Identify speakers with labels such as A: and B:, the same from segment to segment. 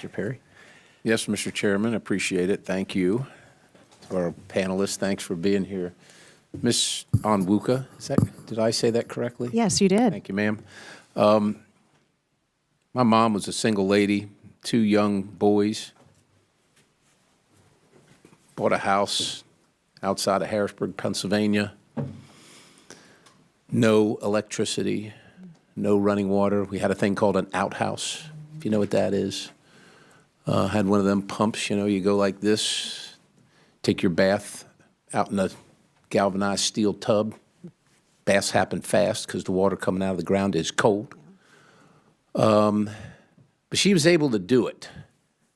A: Mr. Perry.
B: Yes, Mr. Chairman, appreciate it. Thank you. To our panelists, thanks for being here. Ms. Onwuka, did I say that correctly?
C: Yes, you did.
B: Thank you, ma'am. My mom was a single lady, 2 young boys, bought a house outside of Harrisburg, Pennsylvania. No electricity, no running water. We had a thing called an outhouse, if you know what that is. Had one of them pumps, you know, you go like this, take your bath out in a galvanized steel tub. Baths happen fast because the water coming out of the ground is cold. But she was able to do it,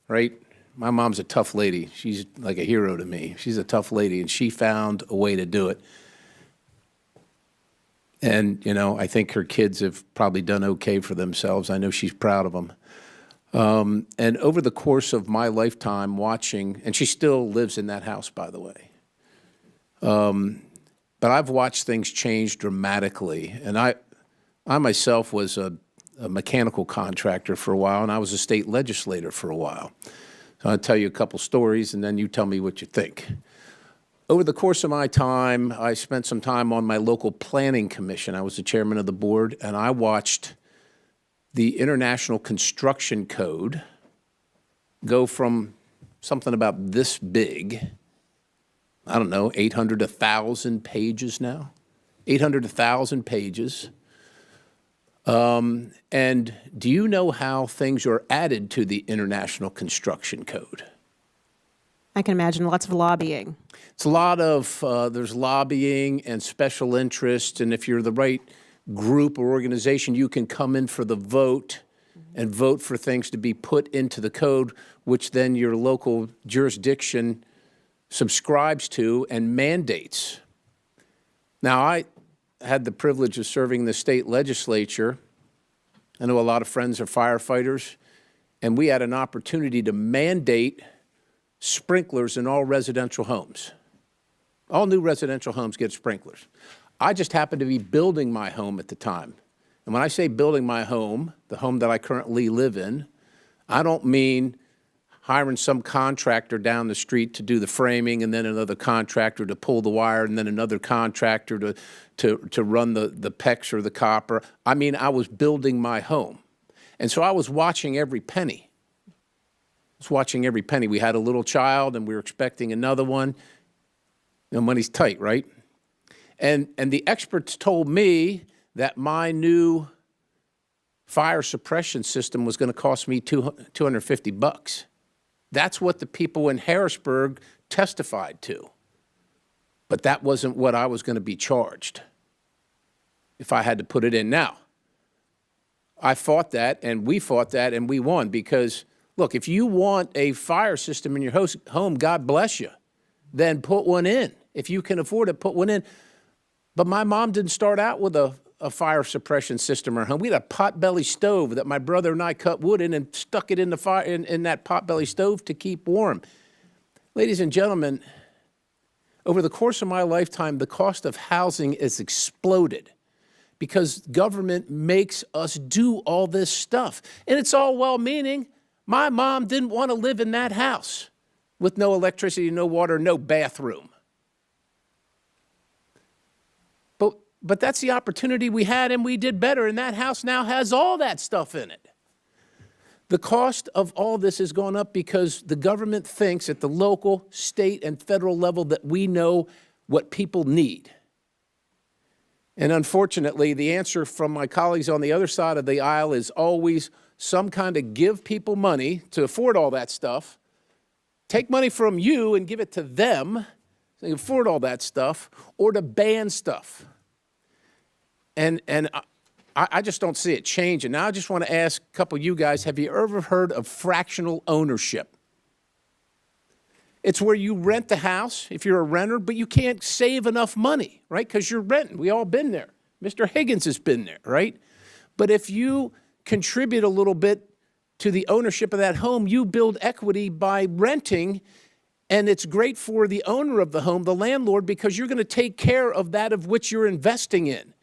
B: right? My mom's a tough lady. She's like a hero to me. She's a tough lady, and she found a way to do it. And, you know, I think her kids have probably done okay for themselves. I know she's proud of them. And over the course of my lifetime watching, and she still lives in that house, by the way. But I've watched things change dramatically. And I myself was a mechanical contractor for a while, and I was a state legislator for a while. So I'll tell you a couple stories, and then you tell me what you think. Over the course of my time, I spent some time on my local planning commission. I was the chairman of the board, and I watched the International Construction Code go from something about this big, I don't know, 800 to 1,000 pages now, 800 to 1,000 pages. And do you know how things are added to the International Construction Code?
C: I can imagine lots of lobbying.
B: It's a lot of, there's lobbying and special interest, and if you're the right group or organization, you can come in for the vote and vote for things to be put into the code, which then your local jurisdiction subscribes to and mandates. Now, I had the privilege of serving the state legislature. I know a lot of friends are firefighters, and we had an opportunity to mandate sprinklers in all residential homes. All new residential homes get sprinklers. I just happened to be building my home at the time. And when I say building my home, the home that I currently live in, I don't mean hiring some contractor down the street to do the framing and then another contractor to pull the wire and then another contractor to run the PEX or the copper. I mean, I was building my home. And so I was watching every penny. I was watching every penny. We had a little child and we were expecting another one. You know, money's tight, right? And the experts told me that my new fire suppression system was going to cost me $250. That's what the people in Harrisburg testified to. But that wasn't what I was going to be charged if I had to put it in. Now, I fought that, and we fought that, and we won because, look, if you want a fire system in your home, God bless you, then put one in. If you can afford it, put one in. But my mom didn't start out with a fire suppression system in her home. We had a potbelly stove that my brother and I cut wood in and stuck it in the fire in that potbelly stove to keep warm. Ladies and gentlemen, over the course of my lifetime, the cost of housing has exploded because government makes us do all this stuff. And it's all well-meaning. My mom didn't want to live in that house with no electricity, no water, no bathroom. But that's the opportunity we had, and we did better, and that house now has all that stuff in it. The cost of all this has gone up because the government thinks at the local, state, and federal level that we know what people need. And unfortunately, the answer from my colleagues on the other side of the aisle is always some kind of give people money to afford all that stuff, take money from you and give it to them so they can afford all that stuff, or to ban stuff. And I just don't see it changing. Now I just want to ask a couple of you guys, have you ever heard of fractional ownership? It's where you rent the house if you're a renter, but you can't save enough money, right? Because you're renting. We all been there. Mr. Higgins has been there, right? But if you contribute a little bit to the ownership of that home, you build equity by renting, and it's great for the owner of the home, the landlord, because you're going to take care of that of which you're investing in.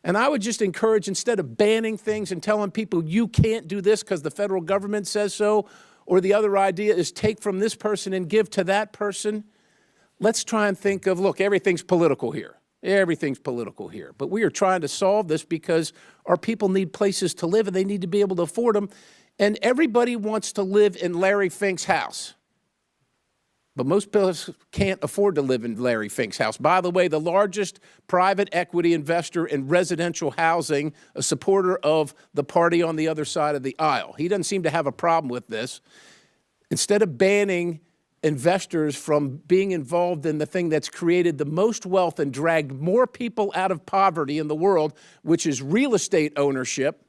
B: And I would just encourage, instead of banning things and telling people you can't do this because the federal government says so, or the other idea is take from this person and give to that person, let's try and think of, look, everything's political here. Everything's political here. But we are trying to solve this because our people need places to live and they need to be able to afford them. And everybody wants to live in Larry Fink's house. But most people can't afford to live in Larry Fink's house. By the way, the largest private equity investor in residential housing, a supporter of the party on the other side of the aisle. He doesn't seem to have a problem with this. Instead of banning investors from being involved in the thing that's created the most wealth and dragged more people out of poverty in the world, which is real estate ownership,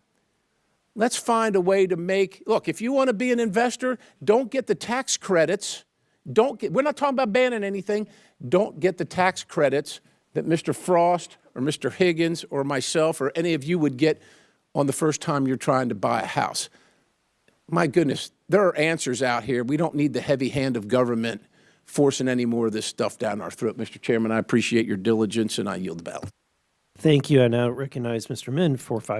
B: let's find a way to make, look, if you want to be an investor, don't get the tax credits. We're not talking about banning anything. Don't get the tax credits that Mr. Frost or Mr. Higgins or myself or any of you would get on the first time you're trying to buy a house. My goodness, there are answers out here. We don't need the heavy hand of government forcing any more of this stuff down our throat. Mr. Chairman, I appreciate your diligence, and I yield the ballot.
A: Thank you. I now recognize Mr. Min for 5